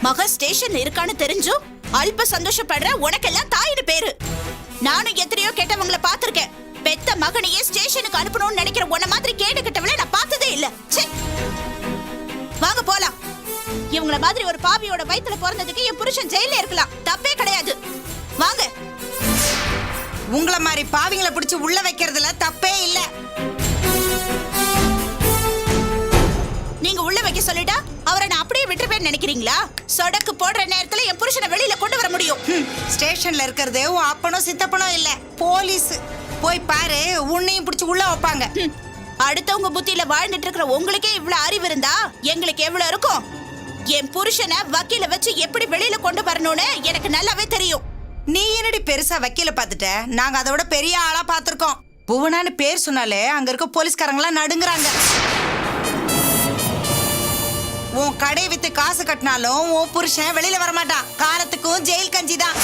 மக ஸ்டேஷன்ல இருக்கான்னு தெரிஞ்சும் அல்ப சந்தோஷப்படுற உனக்கெல்லாம் தாயின்னு பேரு. நானும் எத்தனையோ கெட்டவங்களை பாத்திருக்கேன். பெத்த மகனையே ஸ்டேஷனுக்கு அனுப்பணும்னு நினைக்கிற உன்ன மாதிரி கேடு கெட்டவளை நான் பார்த்ததே இல்ல. வாங்க போலாம். இவங்கள மாதிரி ஒரு பாவியோட வயித்துல பிறந்ததுக்கு என் புருஷன் ஜெயில இருக்கலாம், தப்பே கிடையாது. வாங்க. உங்கள மாதிரி பாவிங்களை பிடிச்சு உள்ள வைக்கிறதுல தப்பே இல்ல. நீங்க உள்ள வைக்க சொல்லிட்டா அவரை நான் அப்படியே விட்டுருப்பேன்னு நினைக்கிறீங்களா? சொடக்கு போடுற நேரத்துல என் புருஷனை வெளியில கொண்டு வர முடியும். ஸ்டேஷன்ல இருக்கிறது உன் அப்பனும் சித்தப்பனும் இல்ல, போலீஸ். போய் பாரு, உன்னையும் பிடிச்சு உள்ள வைப்பாங்க. அடுத்தவங்க புத்தியில வாழ்ந்துட்டு இருக்கிற உங்களுக்கே இவ்வளவு அறிவு இருந்தா எங்களுக்கு எவ்வளவு இருக்கும்? என் புருஷனை வக்கீல வச்சு எப்படி வெளியில கொண்டு வரணும்னு எனக்கு நல்லாவே தெரியும். நீ என்னடி பெருசா வக்கீல பாத்துட்ட? நாங்க அதை விட பெரிய ஆளா பாத்திருக்கோம். புவனான்னு பேர் சொன்னாலே அங்க இருக்க போலீஸ்காரங்களாம் நடுங்குறாங்க. உன் கடை வித்து காசு கட்டினாலும் உன் புருஷன் வெளியில வரமாட்டான். காலத்துக்கும் ஜெயில் கஞ்சி தான்.